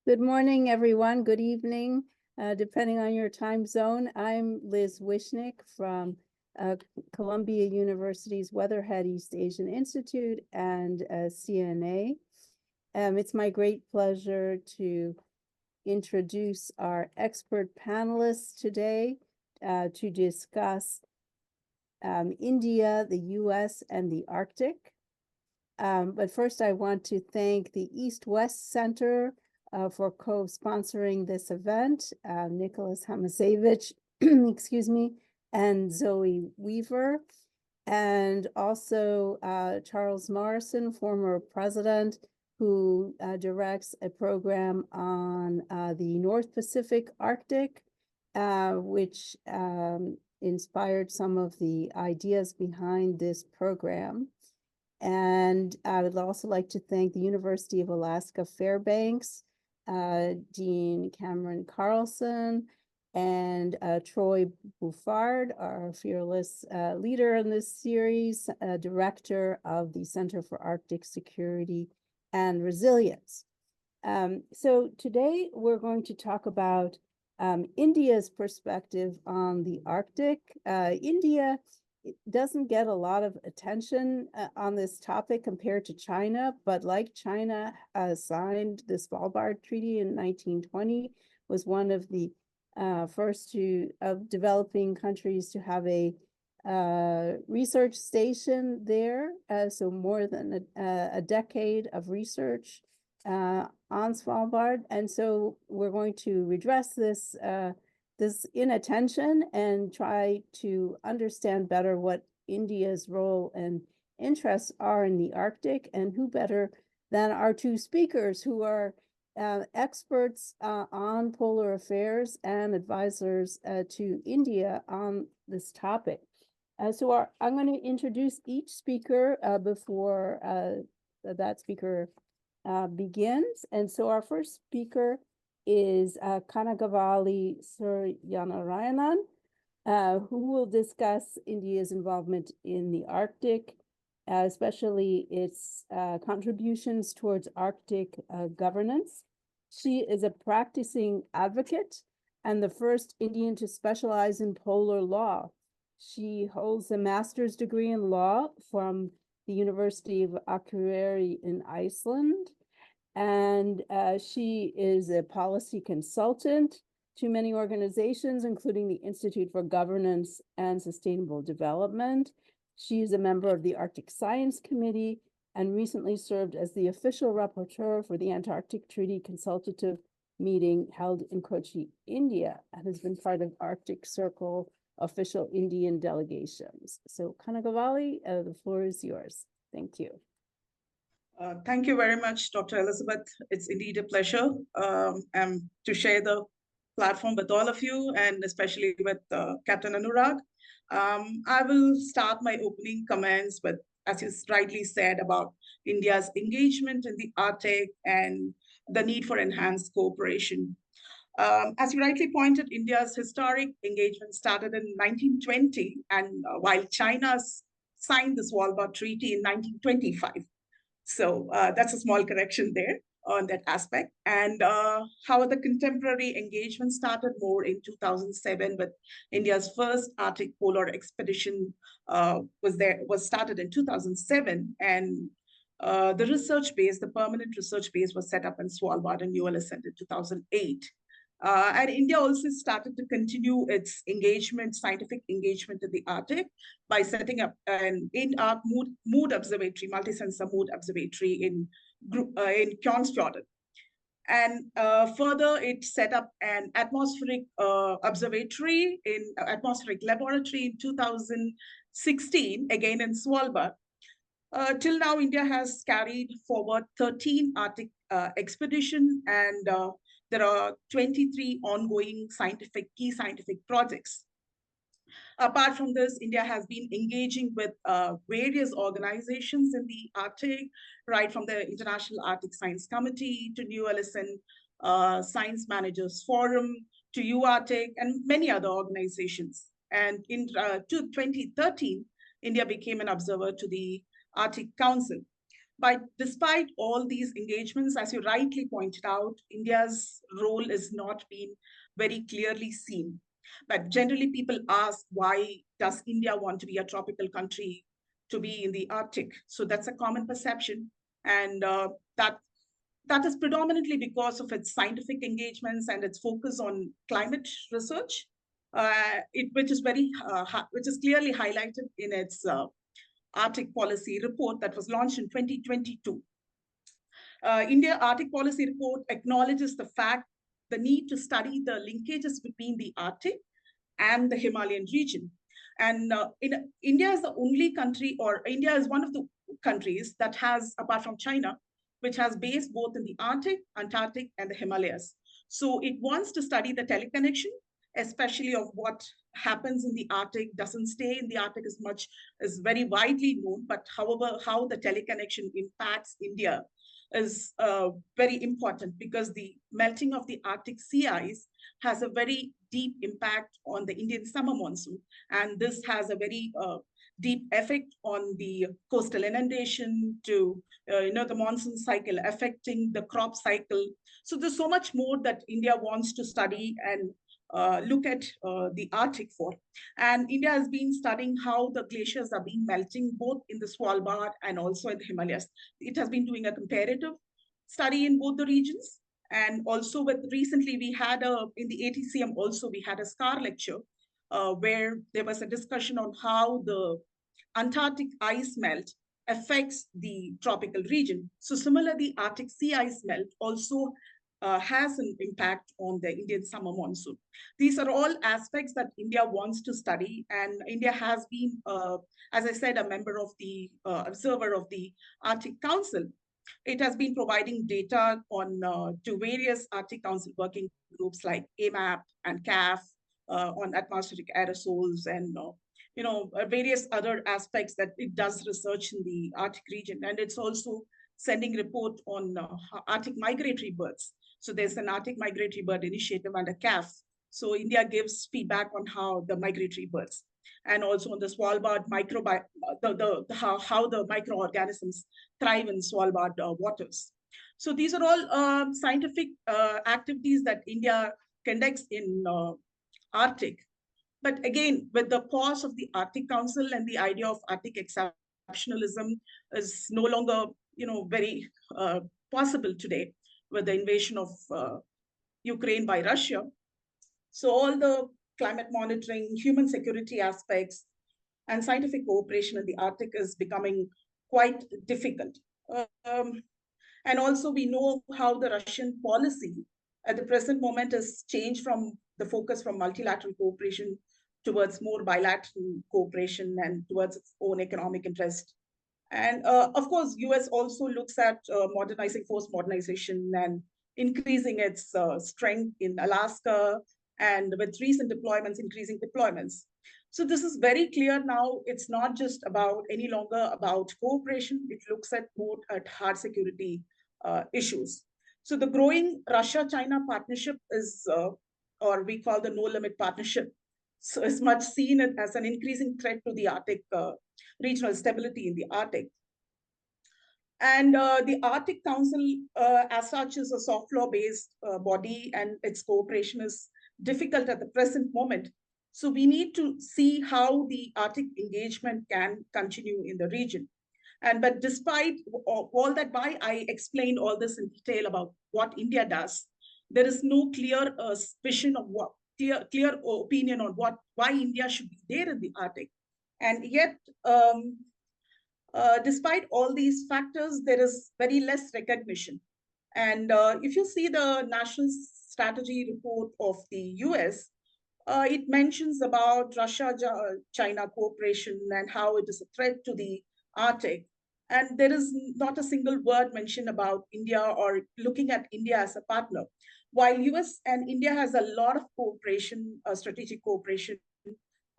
Good morning, everyone. Good evening, depending on your time zone. I'm Liz Wishnick from Columbia University's Weatherhead East Asian Institute and CNA. It's my great pleasure to introduce our expert panelists today to discuss India, the US, and the Arctic. But first, I want to thank the East-West Center for co-sponsoring this event, Nicholas Hamasevich, excuse me, and Zoe Weaver, and also Charles Morrison, former president, who directs a program on the North Pacific Arctic, which inspired some of the ideas behind this program. And I would also like to thank the University of Alaska Fairbanks, Dean Cameron Carlson, and Troy Buffard, our fearless leader in this series, director of the Center for Arctic Security and Resilience. So today we're going to talk about India's perspective on the Arctic. India doesn't get a lot of attention on this topic compared to China, but like China signed the Svalbard Treaty in 1920, was one of the first developing countries to have a research station there. So more than a decade of research on Svalbard. And so we're going to redress this inattention and try to understand better what India's role and interests are in the Arctic, and who better than our two speakers who are experts on polar affairs and advisors to India on this topic. So I'm going to introduce each speaker before that speaker begins. And so our first speaker is Kanagavalli Suryanarayanan, who will discuss India's involvement in the Arctic, especially its contributions towards Arctic governance. She is a practicing advocate and the first Indian to specialize in polar law. She holds a master's degree in law from the University of Akureyri in Iceland. And she is a policy consultant to many organizations, including the Institute for Governance and Sustainable Development. She is a member of the Arctic Science Committee and recently served as the official rapporteur for the Antarctic Treaty Consultative Meeting held in Kochi, India, and has been part of Arctic Circle official Indian delegations. So Kanagavalli, the floor is yours. Thank you. Thank you very much, Dr. Elizabeth. It's indeed a pleasure to share the platform with all of you, and especially with Captain Anurag. I will start my opening comments with, as you rightly said, about India's engagement in the Arctic and the need for enhanced cooperation. As you rightly pointed, India's historic engagement started in 1920, and while China signed the Svalbard Treaty in 1925. So that's a small correction there on that aspect. And how the contemporary engagement started more in 2007 with India's first Arctic polar expedition was started in 2007. And the research base, the permanent research base, was set up in Svalbard and New Zealand in 2008. And India also started to continue its engagement, scientific engagement in the Arctic by setting up an in-arc mood observatory, multi-sensor mood observatory in Kjonsfjorden. And further, it set up an atmospheric observatory atmospheric laboratory in 2016, again in Svalbard. Till now, India has carried forward 13 Arctic expeditions, and there are 23 ongoing key scientific projects. Apart from this, India has been engaging with various organizations in the Arctic, right from the International Arctic Science Committee to New Zealand Science Managers Forum to UArctic and many other organizations. And in 2013, India became an observer to the Arctic Council. But despite all these engagements, as you rightly pointed out, India's role is not being very clearly seen. But generally, people ask, why does India want to be a tropical country to be in the Arctic? So that's a common perception. And that is predominantly because of its scientific engagements and its focus on climate research, which is clearly highlighted in its Arctic Policy Report that was launched in 2022. India Arctic Policy Report acknowledges the need to study the linkages between the Arctic and the Himalayan region. And India is the only country, or India is one of the countries that has, apart from China, which has base both in the Arctic, Antarctic, and the Himalayas. So it wants to study the teleconnection, especially of what happens in the Arctic, doesn't stay in the Arctic as much, is very widely known, but however, how the teleconnection impacts India is very important, because the melting of the Arctic sea ice has a very deep impact on the Indian summer monsoon. And this has a very deep effect on the coastal inundation to the monsoon cycle affecting the crop cycle. So there's so much more that India wants to study and look at the Arctic for. And India has been studying how the glaciers are being melting both in the Svalbard and also in the Himalayas. It has been doing a comparative study in both the regions. And also recently we had in the ATCM also, we had a SCAR lecture where there was a discussion on how the Antarctic ice melt affects the tropical region. So similarly, Arctic sea ice melt also has an impact on the Indian summer monsoon. These are all aspects that India wants to study, and India has been, as I said, a member of the observer of the Arctic Council. It has been providing data on to various Arctic Council working groups like AMAP and CAF on atmospheric aerosols and various other aspects that it does research in the Arctic region. And it's also sending report on Arctic migratory birds. So there's an Arctic migratory bird initiative under CAF. So India gives feedback on how the migratory birds, and also on the Svalbard how the microorganisms thrive in Svalbard waters. So these are all scientific activities that India conducts in Arctic. But again, with the pause of the Arctic Council and the idea of Arctic exceptionalism is no longer, very possible today with the invasion of Ukraine by Russia. So all the climate monitoring, human security aspects, and scientific cooperation in the Arctic is becoming quite difficult. And also we know how the Russian policy at the present moment has changed from the focus from multilateral cooperation towards more bilateral cooperation and towards its own economic interest. And of course, US also looks at modernizing, force modernization and increasing its strength in Alaska, and with recent deployments, increasing deployments. So this is very clear now. It's not just about any longer about cooperation. It looks at more at hard security issues. So the growing Russia-China partnership is, or we call the no-limit partnership, so is much seen as an increasing threat to the Arctic regional stability in the Arctic. And the Arctic Council, as such, is a soft law-based body, and its cooperation is difficult at the present moment. So we need to see how the Arctic engagement can continue in the region. But despite all that, why I explained all this in detail about what India does, there is no clear vision of what clear opinion on why India should be there in the Arctic. And yet, despite all these factors, there is very less recognition. And if you see the National Strategy Report of the US, it mentions about Russia-China cooperation and how it is a threat to the Arctic. And there is not a single word mentioned about India or looking at India as a partner. While US and India has a lot of cooperation, strategic cooperation,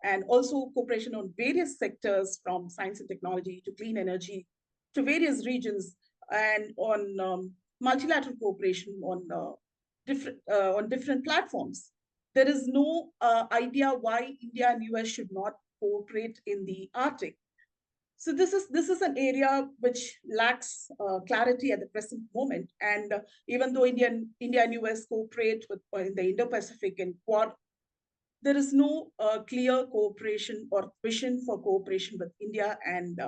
and also cooperation on various sectors from science and technology to clean energy to various regions, and on multilateral cooperation on different platforms. There is no idea why India and US should not cooperate in the Arctic. So this is an area which lacks clarity at the present moment. And even though India and US cooperate with in the Indo-Pacific and Quad, there is no clear cooperation or vision for cooperation with India and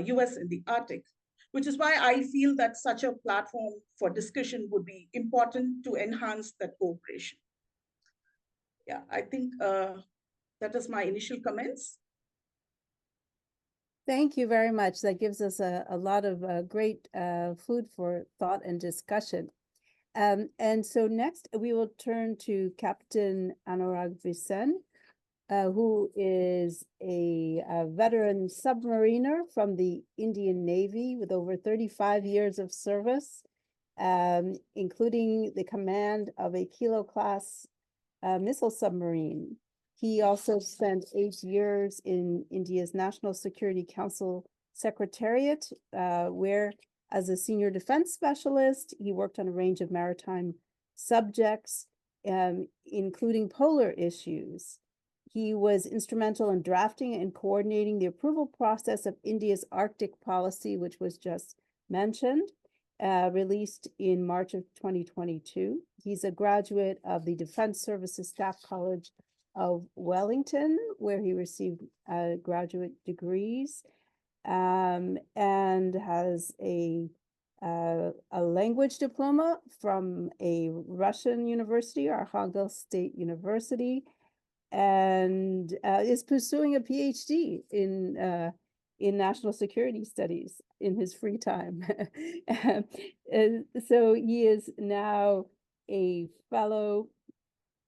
US in the Arctic, which is why I feel that such a platform for discussion would be important to enhance that cooperation. Yeah, I think that is my initial comments. Thank you very much. That gives us a lot of great food for thought and discussion. And so next we will turn to Captain Anurag Bisen, who is a veteran submariner from the Indian Navy with over 35 years of service, including the command of a Kilo-class missile submarine. He also spent 8 years in India's National Security Council Secretariat, where as a senior defense specialist, he worked on a range of maritime subjects, including polar issues. He was instrumental in drafting and coordinating the approval process of India's Arctic policy, which was just mentioned, released in March of 2022. He's a graduate of the Defense Services Staff College of Wellington, where he received graduate degrees, and has a language diploma from a Russian university, Arkhangel State University, and is pursuing a PhD in national security studies in his free time. And so he is now a fellow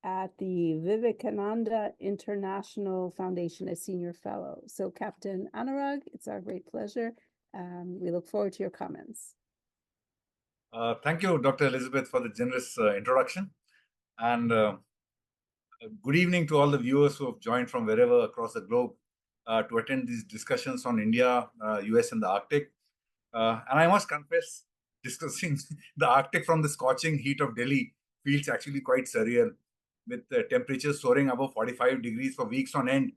at the Vivekananda International Foundation, a senior fellow. So Captain Anurag, it's our great pleasure. We look forward to your comments. Thank you, Dr. Elizabeth, for the generous introduction. And good evening to all the viewers who have joined from wherever across the globe to attend these discussions on India, US and the Arctic. And I must confess, discussing the Arctic from the scorching heat of Delhi feels actually quite surreal. With temperatures soaring above 45 degrees for weeks on end,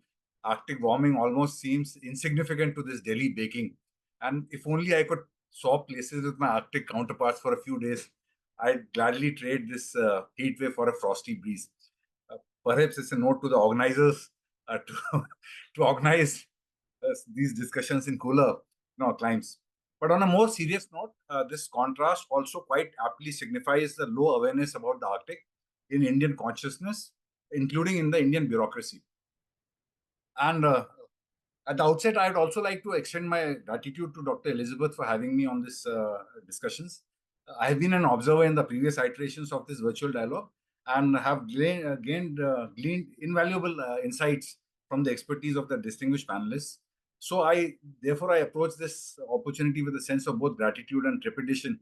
Arctic warming almost seems insignificant to this Delhi baking. And if only I could swap places with my Arctic counterparts for a few days, I'd gladly trade this heat wave for a frosty breeze. Perhaps it's a note to the organizers to organize these discussions in cooler climes. But on a more serious note, this contrast also quite aptly signifies the low awareness about the Arctic in Indian consciousness, including in the Indian bureaucracy. And at the outset, I'd also like to extend my gratitude to Dr. Elizabeth for having me on this discussions. I have been an observer in the previous iterations of this virtual dialogue and have gleaned invaluable insights from the expertise of the distinguished panelists. So therefore, I approach this opportunity with a sense of both gratitude and trepidation,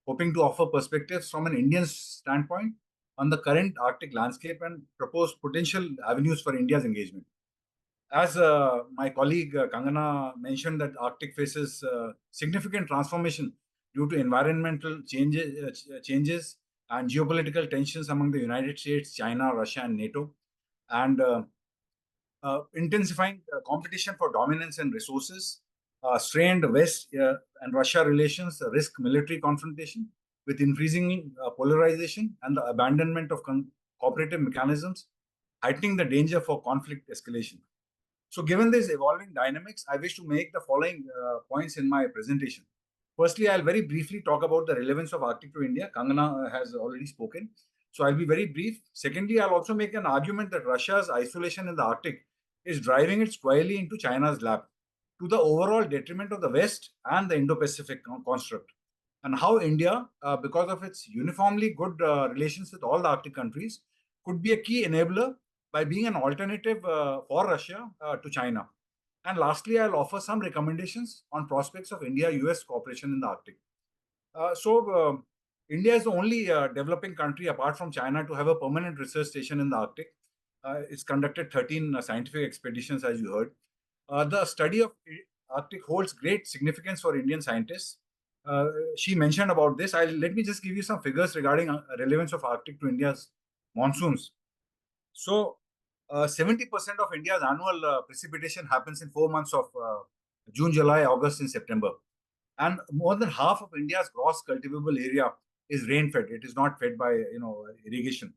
hoping to offer perspectives from an Indian standpoint on the current Arctic landscape and propose potential avenues for India's engagement. As my colleague Kangana mentioned, that Arctic faces significant transformation due to environmental changes and geopolitical tensions among the United States, China, Russia, and NATO, and intensifying competition for dominance and resources, strained West and Russia relations, risk military confrontation with increasing polarization and the abandonment of cooperative mechanisms, heightening the danger for conflict escalation. So given these evolving dynamics, I wish to make the following points in my presentation. Firstly, I'll very briefly talk about the relevance of Arctic to India. Kangana has already spoken, so I'll be very brief. Secondly, I'll also make an argument that Russia's isolation in the Arctic is driving it squarely into China's lap, to the overall detriment of the West and the Indo-Pacific construct, and how India, because of its uniformly good relations with all the Arctic countries, could be a key enabler by being an alternative for Russia to China. And lastly, I'll offer some recommendations on prospects of India-US cooperation in the Arctic. India is the only developing country apart from China to have a permanent research station in the Arctic. It's conducted 13 scientific expeditions, as you heard. The study of Arctic holds great significance for Indian scientists. She mentioned about this. Let me just give you some figures regarding relevance of Arctic to India's monsoons. So 70% of India's annual precipitation happens in 4 months of June, July, August, and September. And more than half of India's gross cultivable area is rain-fed. It is not fed by irrigation.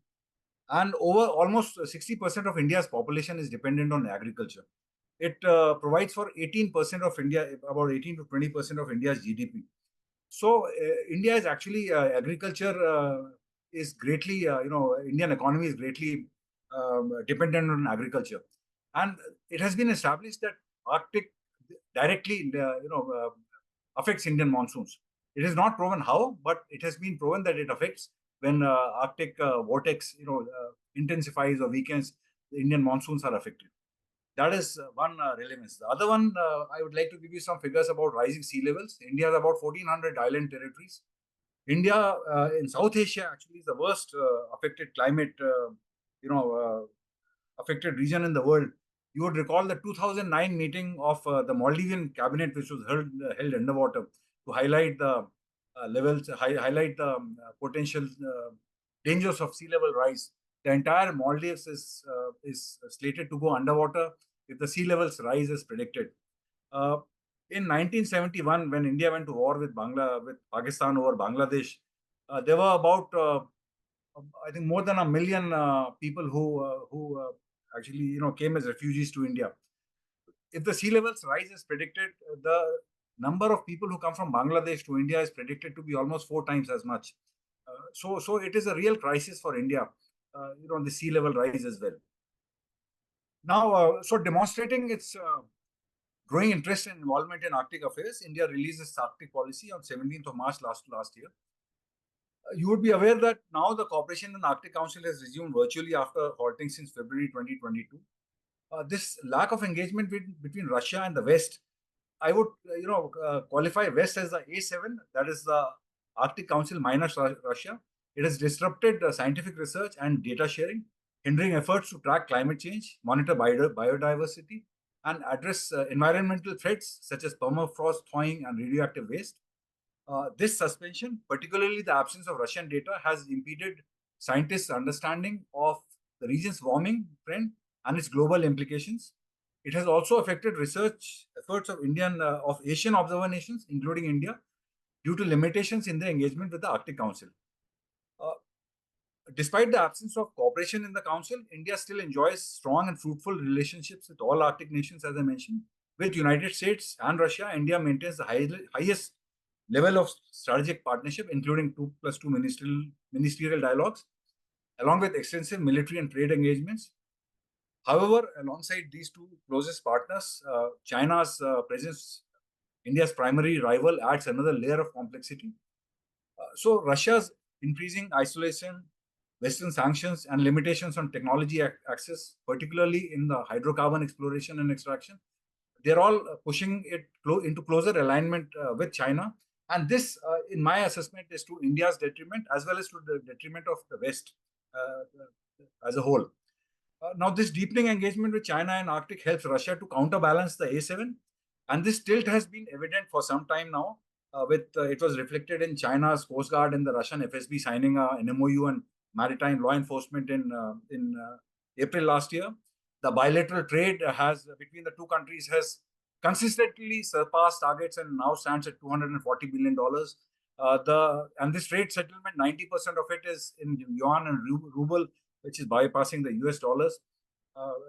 And over almost 60% of India's population is dependent on agriculture. It provides for 18% of India, about 18 to 20% of India's GDP. So India is actually agriculture is greatly, Indian economy is greatly dependent on agriculture, and it has been established that Arctic directly, affects Indian monsoons. It is not proven how, but it has been proven that it affects when Arctic vortex, intensifies or weakens. The Indian monsoons are affected. That is one relevance. The other one, I would like to give you some figures about rising sea levels. India has about 1,400 island territories. India in South Asia actually is the worst affected climate, affected region in the world. You would recall the 2009 meeting of the Maldivian cabinet, which was held underwater to highlight the levels, highlight the potential dangers of sea level rise. The entire Maldives is slated to go underwater if the sea levels rise as predicted. In 1971, when India went to war with Pakistan over Bangladesh, there were about I think more than 1 million people who actually came as refugees to India. If the sea levels rise as predicted, the number of people who come from Bangladesh to India is predicted to be almost 4 times as much. So it is a real crisis for India. The sea level rise as well. Now, so demonstrating its growing interest and involvement in Arctic affairs, India released its Arctic policy on 17th of March last year. You would be aware that now the cooperation in Arctic Council has resumed virtually after halting since February 2022. This lack of engagement between Russia and the West, I would qualify West as the A7, that is the Arctic Council minus Russia. It has disrupted scientific research and data sharing, hindering efforts to track climate change, monitor biodiversity, and address environmental threats such as permafrost thawing and radioactive waste. This suspension, particularly the absence of Russian data, has impeded scientists' understanding of the region's warming trend and its global implications. It has also affected research efforts of Asian observer nations, including India, due to limitations in their engagement with the Arctic Council. Despite the absence of cooperation in the Council, India still enjoys strong and fruitful relationships with all Arctic nations, as I mentioned. With United States and Russia, India maintains the highest level of strategic partnership, including 2+2 ministerial dialogues, along with extensive military and trade engagements. However, alongside these two closest partners, China's presence, India's primary rival, adds another layer of complexity. So Russia's increasing isolation, Western sanctions, and limitations on technology access, particularly in the hydrocarbon exploration and extraction, they're all pushing it into closer alignment with China. And this, in my assessment, is to India's detriment as well as to the detriment of the West as a whole. Now, this deepening engagement with China and Arctic helps Russia to counterbalance the A7. And this tilt has been evident for some time now. It was reflected in China's Coast Guard and the Russian FSB signing an MOU on maritime law enforcement in April last year. The bilateral trade between the two countries has consistently surpassed targets and now stands at $240 billion. And this trade settlement, 90% of it is in yuan and ruble, which is bypassing the US dollars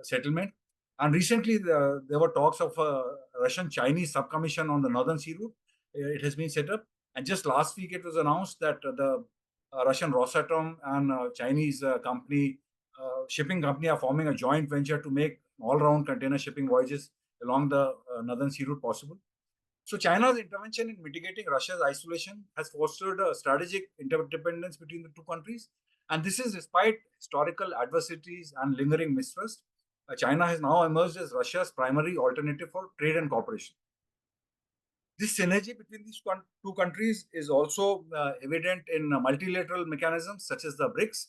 settlement. And recently, there were talks of a Russian-Chinese subcommission on the Northern Sea route. It has been set up. And just last week, it was announced that the Russian Rosatom and Chinese shipping company are forming a joint venture to make all-round container shipping voyages along the Northern Sea route possible. So China's intervention in mitigating Russia's isolation has fostered a strategic interdependence between the two countries. And this is despite historical adversities and lingering mistrust. China has now emerged as Russia's primary alternative for trade and cooperation. This synergy between these two countries is also evident in multilateral mechanisms such as the BRICS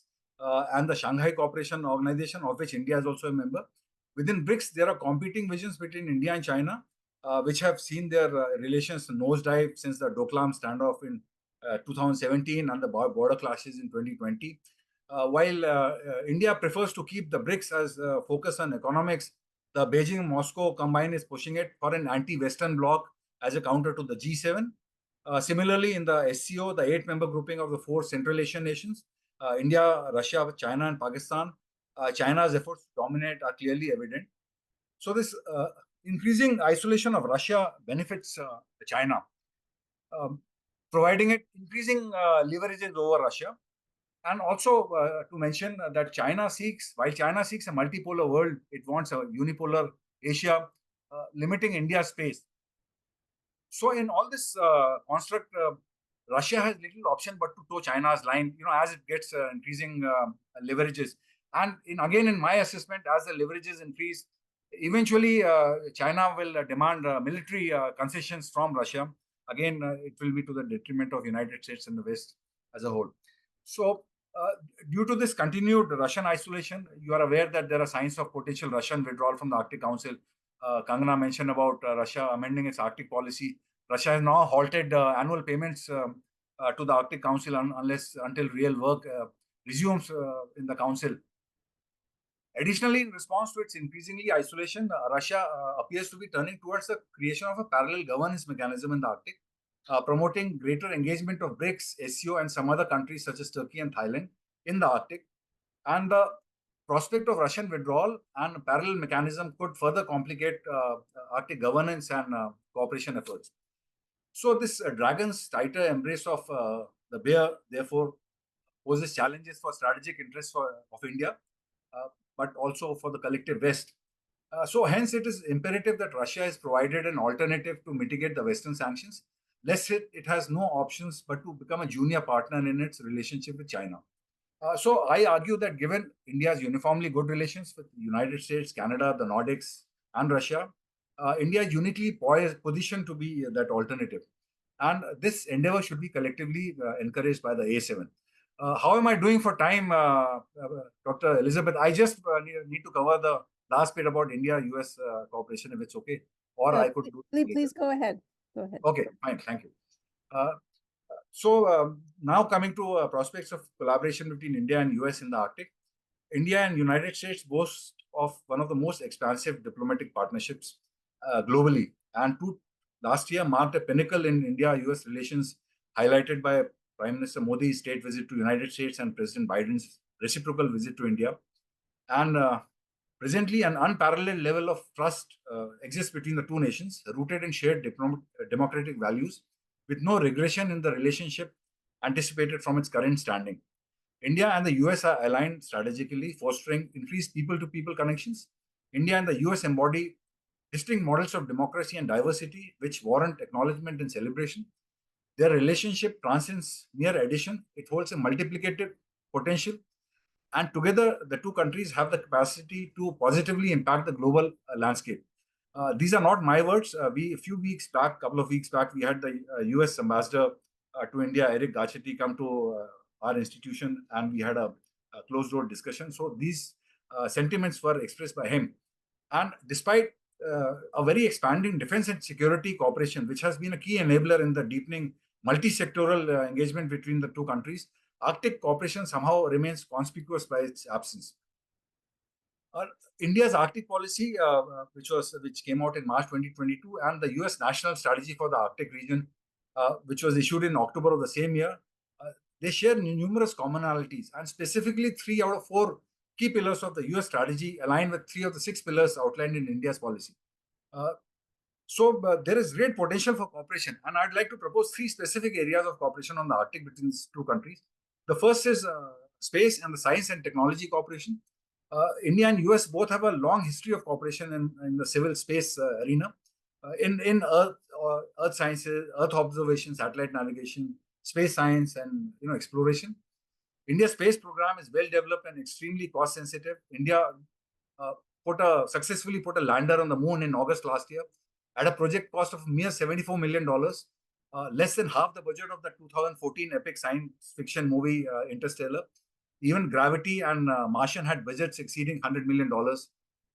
and the Shanghai Cooperation Organization, of which India is also a member. Within BRICS, there are competing visions between India and China, which have seen their relations nosedive since the Doklam standoff in 2017 and the border clashes in 2020. While India prefers to keep the BRICS as focus on economics, The Beijing and Moscow combine is pushing it for an anti-Western bloc as a counter to the G7. Similarly, in the SCO, the 8-member grouping of the 4 Central Asian nations, India, Russia, China, and Pakistan, China's efforts to dominate are clearly evident. So this increasing isolation of Russia benefits China, providing it increasing leverages over Russia. And also to mention that while China seeks a multipolar world, it wants a unipolar Asia, limiting India's space. So in all this construct, Russia has little option but to toe China's line, as it gets increasing leverages. And again, in my assessment, as the leverages increase, eventually China will demand military concessions from Russia. Again, it will be to the detriment of United States and the West as a whole. So due to this continued Russian isolation, you are aware that there are signs of potential Russian withdrawal from the Arctic Council. Kangana mentioned about Russia amending its Arctic policy. Russia has now halted annual payments to the Arctic Council until real work resumes in the Council. Additionally, in response to its increasingly isolation, Russia appears to be turning towards the creation of a parallel governance mechanism in the Arctic, promoting greater engagement of BRICS, SCO, and some other countries such as Turkey and Thailand in the Arctic. And the prospect of Russian withdrawal and parallel mechanism could further complicate Arctic governance and cooperation efforts. So this dragon's tighter embrace of the bear, therefore, poses challenges for strategic interests of India, but also for the collective West. So hence, it is imperative that Russia is provided an alternative to mitigate the Western sanctions, lest it has no options but to become a junior partner in its relationship with China. So I argue that given India's uniformly good relations with the United States, Canada, the Nordics, and Russia, India is uniquely positioned to be that alternative. And this endeavor should be collectively encouraged by the A7. How am I doing for time, Dr. Elizabeth? I just need to cover the last bit about India-US cooperation, if it's okay. Or I could do it. Please go ahead. Go ahead. Okay, fine. Thank you. So now coming to prospects of collaboration between India and US in the Arctic. India and United States boast of one of the most expansive diplomatic partnerships globally. And last year marked a pinnacle in India-US relations, highlighted by Prime Minister Modi's state visit to United States and President Biden's reciprocal visit to India. And presently, an unparalleled level of trust exists between the two nations, rooted in shared democratic values, with no regression in the relationship anticipated from its current standing. India and the US are aligned strategically, fostering increased people-to-people connections. India and the US embody distinct models of democracy and diversity, which warrant acknowledgement and celebration. Their relationship transcends mere addition. It holds a multiplicative potential. And together, the two countries have the capacity to positively impact the global landscape. These are not my words. A couple of weeks back, we had the US ambassador to India, Eric Garcetti, come to our institution, and we had a closed-door discussion. So these sentiments were expressed by him. And despite a very expanding defense and security cooperation, which has been a key enabler in the deepening multi-sectoral engagement between the two countries, Arctic cooperation somehow remains conspicuous by its absence. India's Arctic policy, which came out in March 2022, and the US National Strategy for the Arctic region, which was issued in October of the same year, they share numerous commonalities, and specifically 3 out of 4 key pillars of the US strategy align with 3 of the 6 pillars outlined in India's policy. So there is great potential for cooperation, and I'd like to propose 3 specific areas of cooperation on the Arctic between these two countries. The first is space and the science and technology cooperation. India and US both have a long history of cooperation in the civil space arena, in earth sciences, earth observation, satellite navigation, space science, and exploration. India's space program is well developed and extremely cost sensitive. India successfully put a lander on the moon in August last year at a project cost of mere $74 million, less than half the budget of the 2014 epic science fiction movie Interstellar. Even Gravity and Martian had budgets exceeding $100 million.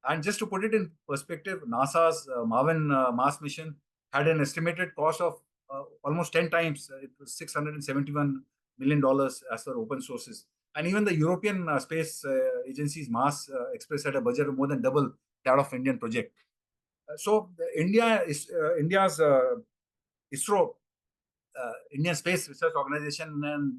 And just to put it in perspective, NASA's Marvin Mars mission had an estimated cost of almost 10 times. It was $671 million as per open sources. And even the European Space Agency's Mars Express had a budget of more than double that of Indian project. India's ISRO, Indian Space Research Organization, and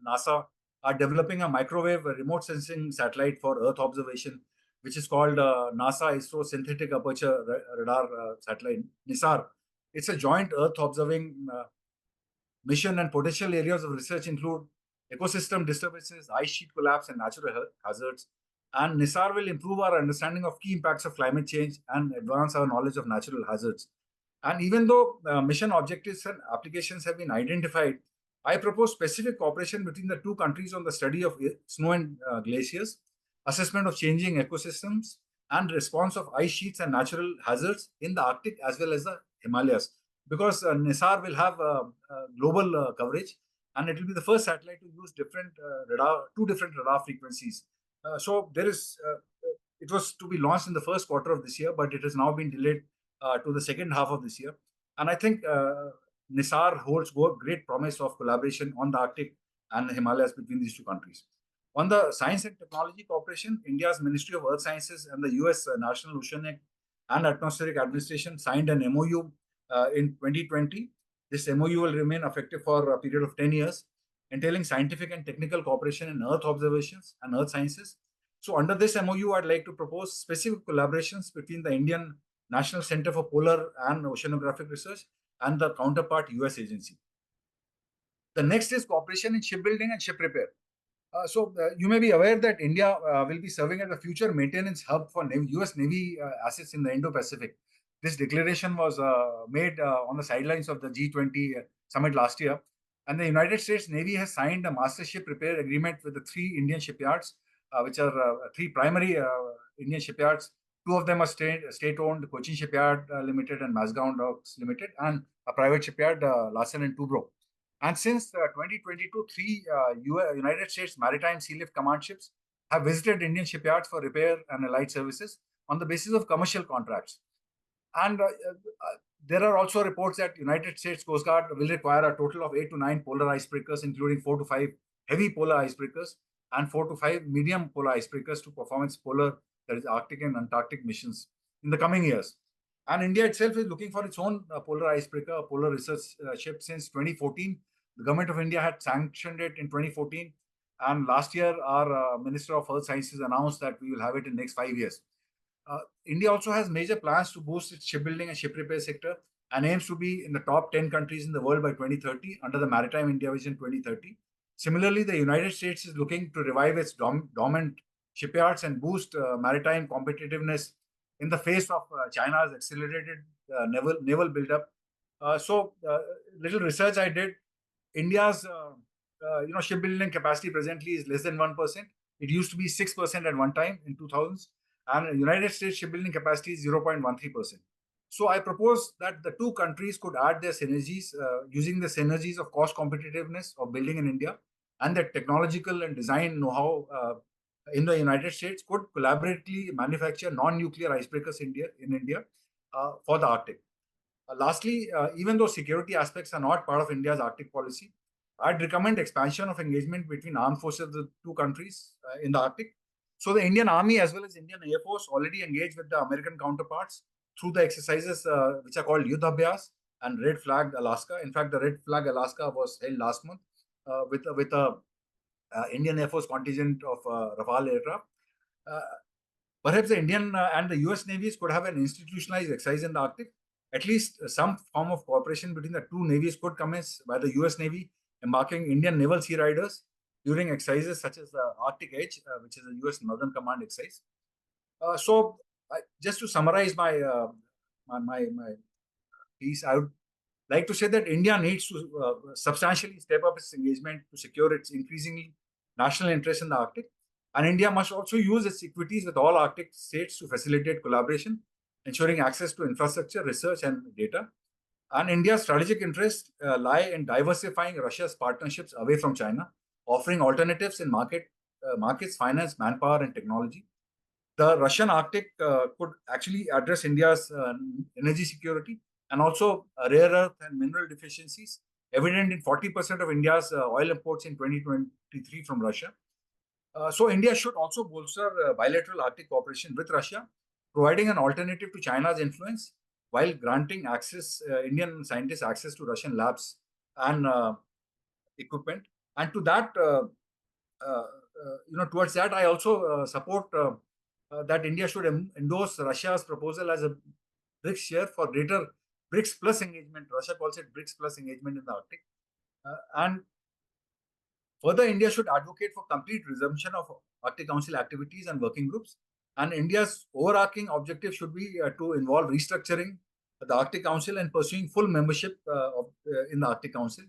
NASA are developing a microwave remote sensing satellite for Earth observation, which is called NASA ISRO Synthetic Aperture Radar Satellite, NISAR. It's a joint Earth observing mission, and potential areas of research include ecosystem disturbances, ice sheet collapse, and natural hazards. And NISAR will improve our understanding of key impacts of climate change and advance our knowledge of natural hazards. And even though mission objectives and applications have been identified, I propose specific cooperation between the two countries on the study of snow and glaciers, assessment of changing ecosystems, and response of ice sheets and natural hazards in the Arctic as well as the Himalayas. Because NISAR will have global coverage, and it will be the first satellite to use two different radar frequencies. So it was to be launched in the first quarter of this year, but it has now been delayed to the second half of this year. And I think NISAR holds great promise of collaboration on the Arctic and the Himalayas between these two countries. On the science and technology cooperation, India's Ministry of Earth Sciences and the US National Oceanic and Atmospheric Administration signed an MOU in 2020. This MOU will remain effective for a period of 10 years, entailing scientific and technical cooperation in Earth observations and Earth sciences. So under this MOU, I'd like to propose specific collaborations between the Indian National Center for Polar and Oceanographic Research and the counterpart US agency. The next is cooperation in shipbuilding and ship repair. You may be aware that India will be serving as a future maintenance hub for US Navy assets in the Indo-Pacific. This declaration was made on the sidelines of the G20 summit last year. And the United States Navy has signed a master ship repair agreement with the 3 Indian shipyards, which are 3 primary Indian shipyards. 2 of them are state-owned, Cochin Shipyard Limited and Mazagon Docks Limited, and a private shipyard, Larsen and Toubro. And since 2022, 3 United States Maritime Sea Lift Command ships have visited Indian shipyards for repair and allied services on the basis of commercial contracts. And there are also reports that United States Coast Guard will require a total of 8 to 9 polar icebreakers, including 4 to 5 heavy polar icebreakers and 4 to 5 medium polar icebreakers to perform its polar, that is Arctic and Antarctic missions in the coming years. And India itself is looking for its own polar icebreaker, a polar research ship since 2014. The government of India had sanctioned it in 2014. And last year, our Minister of Earth Sciences announced that we will have it in the next 5 years. India also has major plans to boost its shipbuilding and ship repair sector and aims to be in the top 10 countries in the world by 2030 under the Maritime India Vision 2030. Similarly, the United States is looking to revive its dormant shipyards and boost maritime competitiveness in the face of China's accelerated naval buildup. Little research I did, India's shipbuilding capacity presently is less than 1%. It used to be 6% at one time in 2000s. And United States shipbuilding capacity is 0.13%. So I propose that the two countries could add their synergies using the synergies of cost competitiveness of building in India and the technological and design know-how in the United States could collaboratively manufacture non-nuclear icebreakers in India for the Arctic. Lastly, even though security aspects are not part of India's Arctic policy, I'd recommend expansion of engagement between armed forces of the two countries in the Arctic. So the Indian Army as well as Indian Air Force already engaged with the American counterparts through the exercises which are called Yuddha Abhyas and Red Flag Alaska. In fact, the Red Flag Alaska was held last month with a Indian Air Force contingent of Rafale aircraft. Perhaps the Indian and the US navies could have an institutionalized exercise in the Arctic. At least some form of cooperation between the two navies could commence by the US Navy embarking Indian Naval Sea Riders during exercises such as the Arctic Edge, which is a US Northern Command exercise. Just to summarize my piece, I would like to say that India needs to substantially step up its engagement to secure its increasingly national interest in the Arctic. And India must also use its equities with all Arctic states to facilitate collaboration, ensuring access to infrastructure, research, and data. And India's strategic interests lie in diversifying Russia's partnerships away from China, offering alternatives in markets, finance, manpower, and technology. The Russian Arctic could actually address India's energy security and also rare earth and mineral deficiencies, evident in 40% of India's oil imports in 2023 from Russia. So India should also bolster bilateral Arctic cooperation with Russia providing an alternative to China's influence while granting access, Indian scientists access to Russian labs and equipment. And to that, towards that, I also support that India should endorse Russia's proposal as a BRICS share for greater BRICS plus engagement. Russia calls it BRICS plus engagement in the Arctic. And further, India should advocate for complete resumption of Arctic Council activities and working groups. And India's overarching objective should be to involve restructuring the Arctic Council and pursuing full membership in the Arctic Council.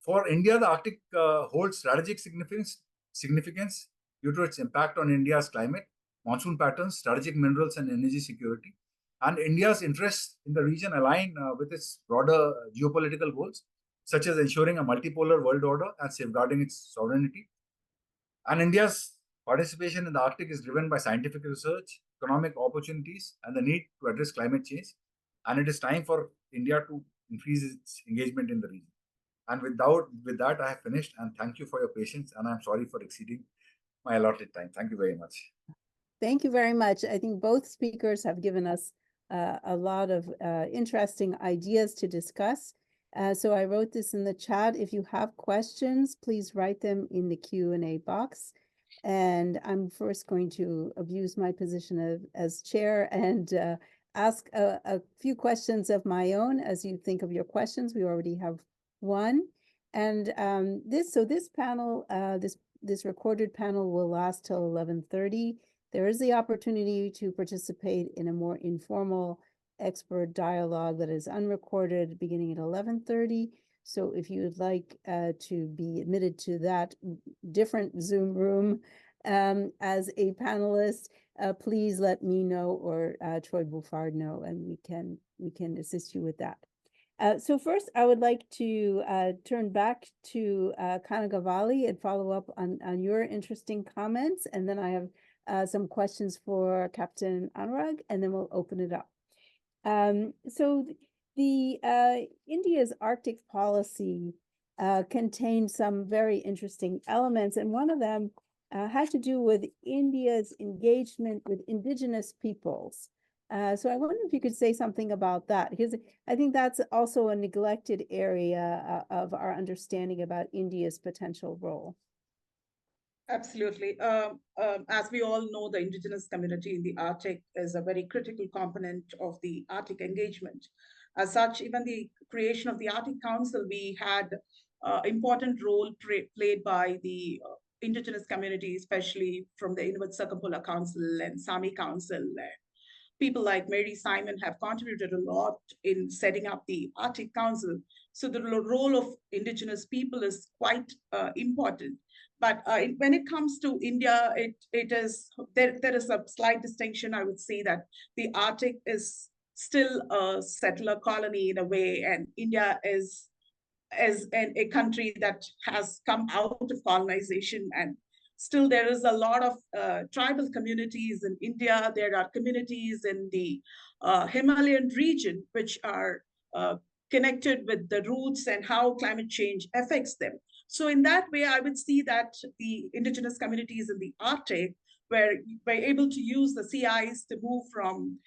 For India, the Arctic holds strategic significance due to its impact on India's climate, monsoon patterns, strategic minerals, and energy security. And India's interests in the region align with its broader geopolitical goals, such as ensuring a multipolar world order and safeguarding its sovereignty. And India's participation in the Arctic is driven by scientific research, economic opportunities, and the need to address climate change. And it is time for India to increase its engagement in the region. And with that, I have finished. And thank you for your patience. And I'm sorry for exceeding my allotted time. Thank you very much. Thank you very much. I think both speakers have given us a lot of interesting ideas to discuss. So I wrote this in the chat. If you have questions, please write them in the Q&A box. And I'm first going to abuse my position as chair and ask a few questions of my own as you think of your questions. We already have one. And this panel, this recorded panel will last till 11:30. There is the opportunity to participate in a more informal expert dialogue that is unrecorded beginning at 11:30. So if you would like to be admitted to that different Zoom room as a panelist, please let me know or Troy Bouffard know, and we can assist you with that. So first, I would like to turn back to Kanagavalli and follow up on your interesting comments, and then I have some questions for Captain Anurag, and then we'll open it up. So the India's Arctic policy contained some very interesting elements, and one of them had to do with India's engagement with indigenous peoples. So I wonder if you could say something about that, because I think that's also a neglected area of our understanding about India's potential role. Absolutely. As we all know, the indigenous community in the Arctic is a very critical component of the Arctic engagement. As such, even the creation of the Arctic Council, we had important role played by the indigenous community, especially from the Inuit Circumpolar Council and Sami Council. People like Mary Simon have contributed a lot in setting up the Arctic Council. So the role of indigenous people is quite important. But when it comes to India, there is a slight distinction. I would say that the Arctic is still a settler colony in a way, and India is a country that has come out of colonization, and still there is a lot of tribal communities in India. There are communities in the Himalayan region which are connected with the roots and how climate change affects them. So in that way, I would see that the indigenous communities in the Arctic were able to use the sea ice to move from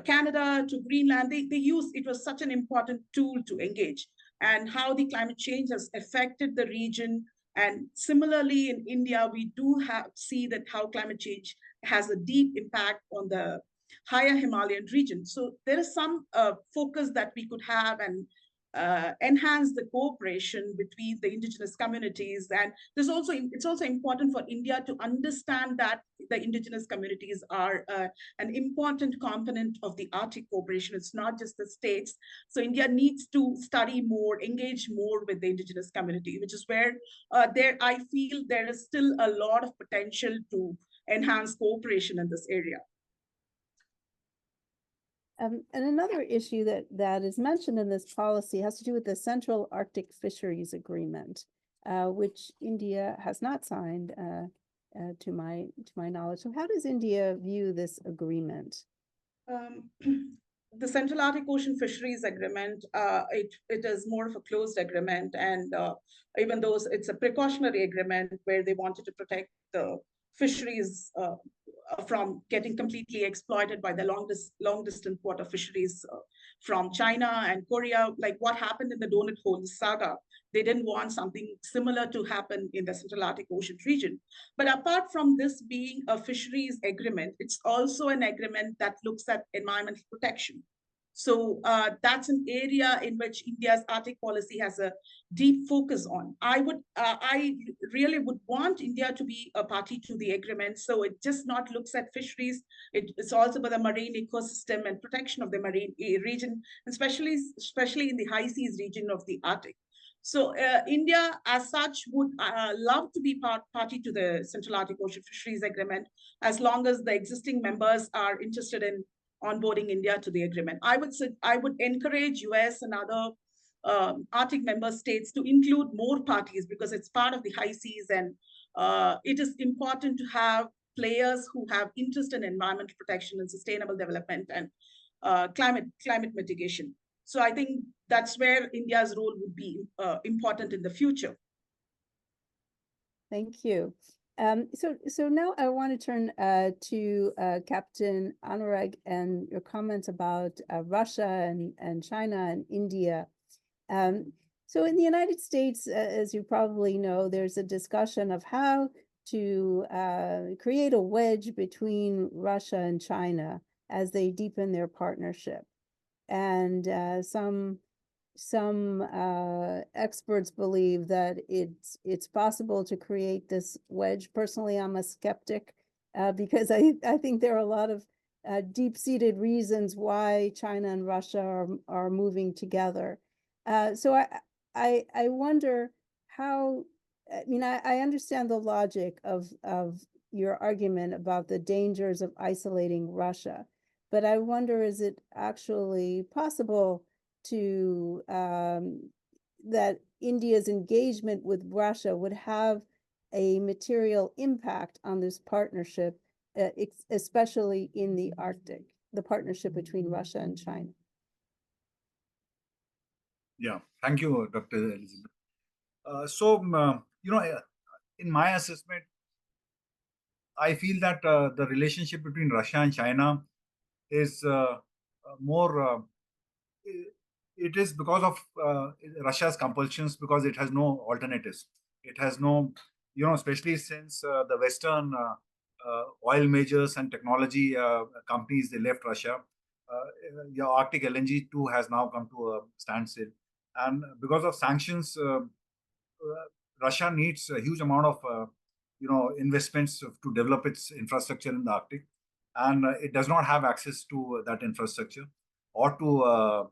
Canada to Greenland. It was such an important tool to engage, and how the climate change has affected the region. And similarly in India, we do see that how climate change has a deep impact on the higher Himalayan region. So there is some focus that we could have and enhance the cooperation between the indigenous communities. And it's also important for India to understand that the indigenous communities are an important component of the Arctic cooperation. It's not just the states. So India needs to study more, engage more with the indigenous community, which is where I feel there is still a lot of potential to enhance cooperation in this area. And another issue that is mentioned in this policy has to do with the Central Arctic Fisheries Agreement, which India has not signed, to my knowledge. So how does India view this agreement? The Central Arctic Ocean Fisheries Agreement, it is more of a closed agreement, and even though it's a precautionary agreement where they wanted to protect the fisheries from getting completely exploited by the long distance water fisheries from China and Korea. Like what happened in the Donut Hole saga, they didn't want something similar to happen in the Central Arctic Ocean region. But apart from this being a fisheries agreement, it's also an agreement that looks at environmental protection. So that's an area in which India's Arctic policy has a deep focus on. I really would want India to be a party to the agreement. So it just not looks at fisheries. It's also about the marine ecosystem and protection of the marine region, especially in the high seas region of the Arctic. So India, as such, would love to be party to the Central Arctic Ocean Fisheries Agreement, as long as the existing members are interested in onboarding India to the agreement. I would encourage US and other Arctic member states to include more parties, because it's part of the high seas, and it is important to have players who have interest in environmental protection and sustainable development and climate mitigation. So I think that's where India's role would be important in the future. Thank you. So now I want to turn to Captain Anurag and your comments about Russia and China and India. So in the United States, as you probably know, there's a discussion of how to create a wedge between Russia and China as they deepen their partnership. And some experts believe that it's possible to create this wedge. Personally, I'm a skeptic because I think there are a lot of deep-seated reasons why China and Russia are moving together. So I wonder how. I mean, I understand the logic of your argument about the dangers of isolating Russia, but I wonder, is it actually possible to that India's engagement with Russia would have a material impact on this partnership, especially in the Arctic, the partnership between Russia and China? Yeah, thank you, Dr. Elizabeth. In my assessment, I feel that the relationship between Russia and China is more. It is because of Russia's compulsions, because it has no alternatives. It has no, especially since the Western oil majors and technology companies, they left Russia. The Arctic LNG too has now come to a standstill. And because of sanctions, Russia needs a huge amount of, investments to develop its infrastructure in the Arctic. And it does not have access to that infrastructure or to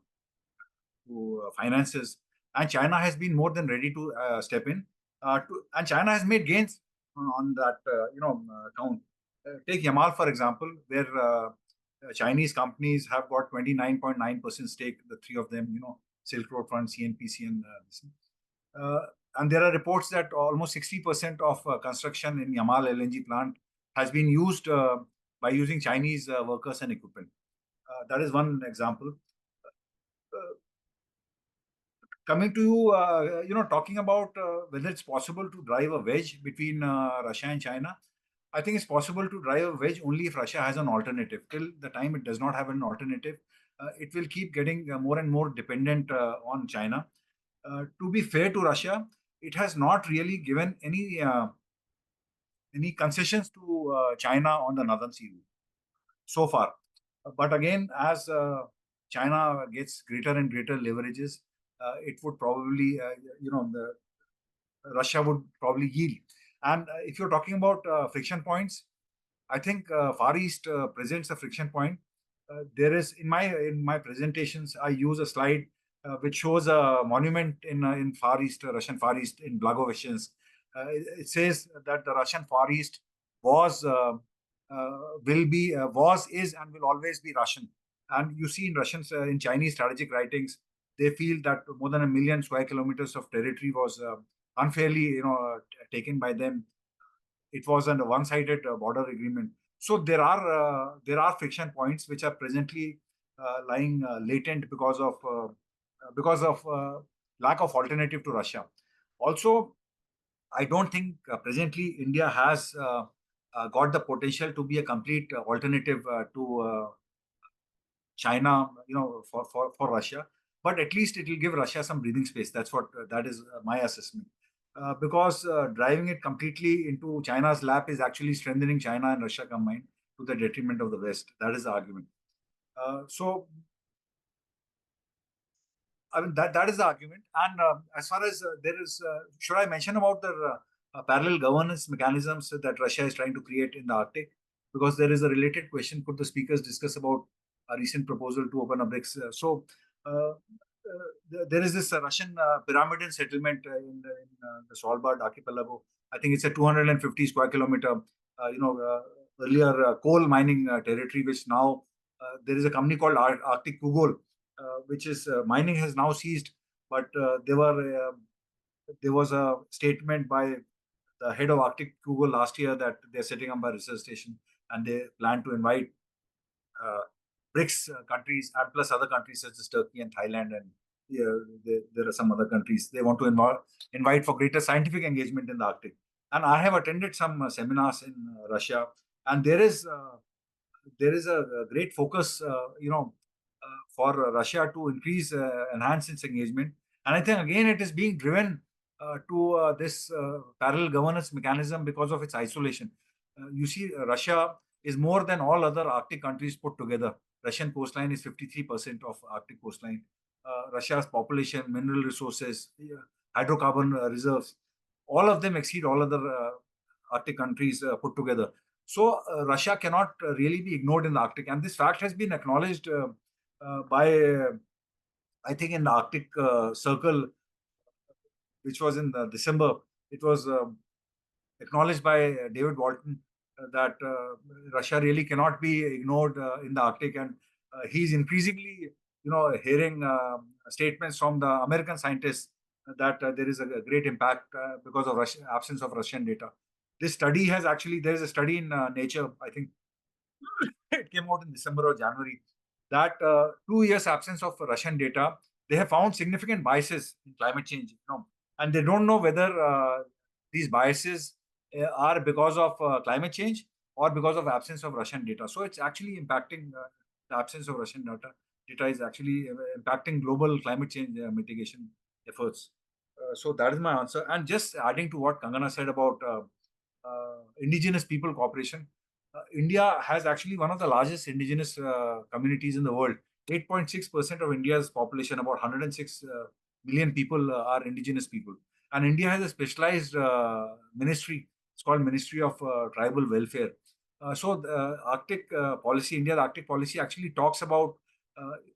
finances, and China has been more than ready to step in. And China has made gains on that, count. Take Yamal, for example, where Chinese companies have got 29.9% stake, the three of them, Silk Road Fund, CNPC, and and there are reports that almost 60% of construction in Yamal LNG plant has been used by using Chinese workers and equipment. That is one example. Coming to talking about whether it's possible to drive a wedge between Russia and China, I think it's possible to drive a wedge only if Russia has an alternative. Till the time it does not have an alternative, it will keep getting more and more dependent on China. To be fair to Russia, it has not really given any concessions to China on the Northern Sea route so far. But again, as China gets greater and greater leverages, it would probably, Russia would probably yield. And if you're talking about friction points, I think Far East presents a friction point. There is in my presentations, I use a slide which shows a monument in Far East, Russian Far East in Blagoveshchensk. It says that the Russian Far East was, is, and will always be Russian. And you see in Russians, in Chinese strategic writings, they feel that more than 1 million square kilometers of territory was unfairly, taken by them. It was a one-sided border agreement. So there are friction points which are presently lying latent because of lack of alternative to Russia. Also, I don't think presently India has got the potential to be a complete alternative to China, for Russia. But at least it will give Russia some breathing space. That is my assessment. Because driving it completely into China's lap is actually strengthening China and Russia combined to the detriment of the West. That is the argument. So, I mean, that is the argument. And as far as should I mention about the parallel governance mechanisms that Russia is trying to create in the Arctic? Because there is a related question. Could the speakers discuss about a recent proposal to open a BRICS? There is this Russian pyramidal settlement in the Svalbard archipelago. I think it's a 250 square kilometer, earlier coal mining territory, which now there is a company called Arctic Kugol, which is mining has now ceased. But there was a statement by the head of Arctic Kugol last year that they're setting up a research station and they plan to invite BRICS countries and plus other countries such as Turkey and Thailand, and there are some other countries they want to invite for greater scientific engagement in the Arctic. And I have attended some seminars in Russia, and there is a great focus, for Russia to enhance its engagement. And I think again it is being driven to this parallel governance mechanism because of its isolation. You see, Russia is more than all other Arctic countries put together. Russian coastline is 53% of Arctic coastline. Russia's population, mineral resources, hydrocarbon reserves, all of them exceed all other Arctic countries put together. So Russia cannot really be ignored in the Arctic. And this fact has been acknowledged by, I think, in the Arctic Circle, which was in December. It was acknowledged by David Walton that Russia really cannot be ignored in the Arctic, and he's increasingly, hearing statements from the American scientists that there is a great impact because of absence of Russian data. This study has actually, there is a study in Nature, I think it came out in December or January, that 2 years absence of Russian data, they have found significant biases in climate change, and they don't know whether these biases are because of climate change or because of absence of Russian data. So it's actually impacting the absence of Russian data. Data is actually impacting global climate change mitigation efforts. So that is my answer. And just adding to what Kangana said about indigenous people cooperation, India has actually one of the largest indigenous communities in the world. 8.6% of India's population, about 106 million people, are indigenous people. And India has a specialized ministry. It's called Ministry of Tribal Welfare. So the Arctic policy, India's Arctic policy actually talks about,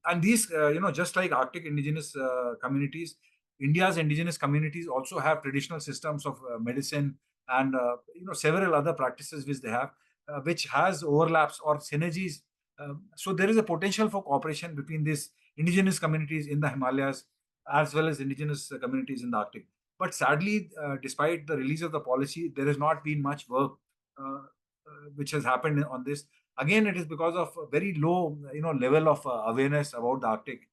and these, just like Arctic indigenous communities, India's indigenous communities also have traditional systems of medicine and, several other practices which they have, which has overlaps or synergies. So there is a potential for cooperation between these indigenous communities in the Himalayas as well as indigenous communities in the Arctic. But sadly, despite the release of the policy, there has not been much work which has happened on this. Again, it is because of a very low, level of awareness about the Arctic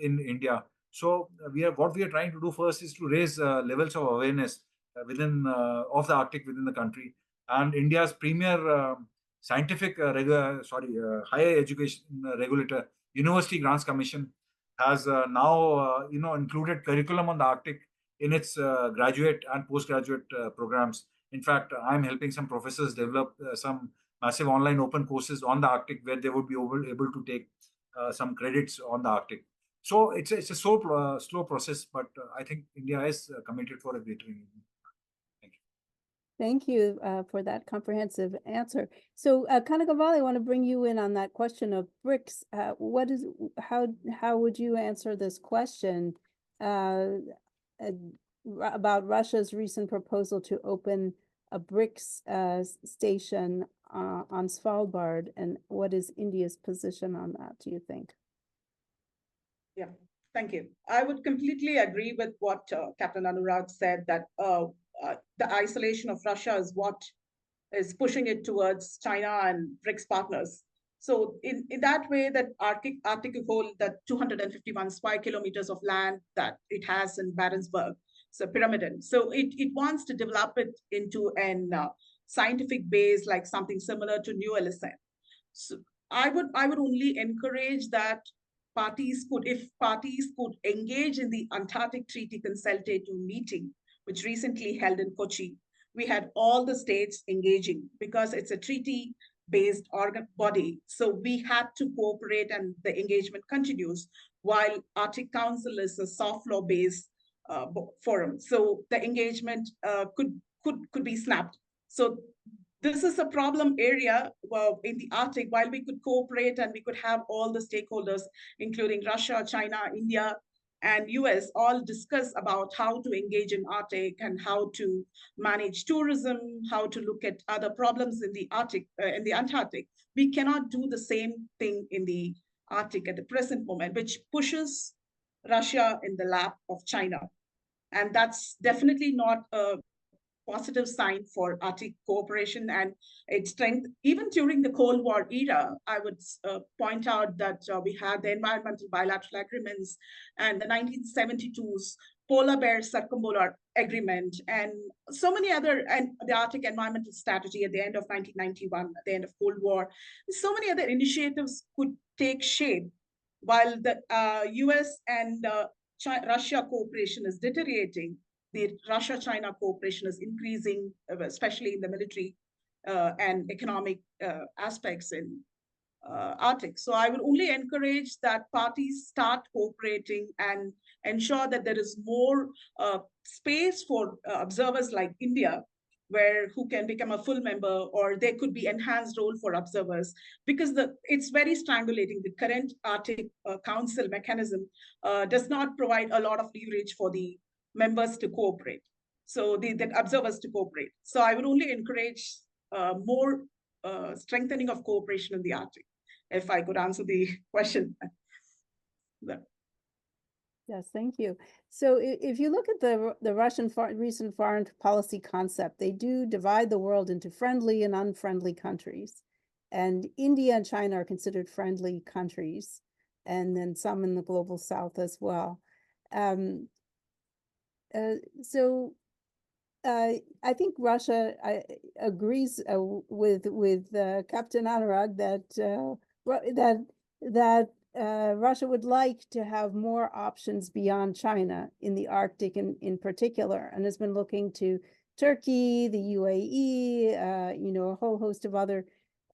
in India. So what we are trying to do first is to raise levels of awareness within of the Arctic within the country. And India's premier scientific higher education regulator, University Grants Commission, has now included curriculum on the Arctic in its graduate and postgraduate programs. In fact, I'm helping some professors develop some massive online open courses on the Arctic where they would be able to take some credits on the Arctic. So it's a slow process, but I think India is committed for a greater engagement. Thank you. Thank you for that comprehensive answer. So Kanagavalli, I want to bring you in on that question of BRICS. How would you answer this question about Russia's recent proposal to open a BRICS station on Svalbard, and what is India's position on that, do you think? Yeah, thank you. I would completely agree with what Captain Anurag said, that the isolation of Russia is what is pushing it towards China and BRICS partners. So in that way, that Arctic whole, that 251 square kilometers of land that it has in Barentsburg, so pyramidal. So it wants to develop it into an scientific base, like something similar to New LSN. So I would only encourage that if parties could engage in the Antarctic Treaty Consultative Meeting, which recently held in Kochi. We had all the states engaging because it's a treaty-based body. So we had to cooperate, and the engagement continues, while Arctic Council is a soft law-based forum. So the engagement could be snapped. So this is a problem area in the Arctic. While we could cooperate and we could have all the stakeholders, including Russia, China, India, and US, all discuss about how to engage in Arctic and how to manage tourism, how to look at other problems in the Arctic, in the Antarctic. We cannot do the same thing in the Arctic at the present moment, which pushes Russia in the lap of China. And that's definitely not a positive sign for Arctic cooperation and its strength. Even during the Cold War era, I would point out that we had the environmental bilateral agreements and the 1972's Polar Bear Circumpolar Agreement and so many other, and the Arctic Environmental Strategy at the end of 1991, at the end of Cold War. So many other initiatives could take shape while the US and Russia cooperation is deteriorating. The Russia-China cooperation is increasing, especially in the military and economic aspects in Arctic. So I would only encourage that parties start cooperating and ensure that there is more space for observers like India, who can become a full member, or there could be enhanced role for observers, because it's very strangulating. The current Arctic Council mechanism does not provide a lot of leverage for the members to cooperate. So the observers to cooperate. So I would only encourage more strengthening of cooperation in the Arctic, if I could answer the question. Yes, thank you. So if you look at the Russian recent foreign policy concept, they do divide the world into friendly and unfriendly countries. And India and China are considered friendly countries, and then some in the global south as well. I think Russia agrees with Captain Anurag that Russia would like to have more options beyond China in the Arctic in particular, and has been looking to Turkey, the UAE, a whole host of other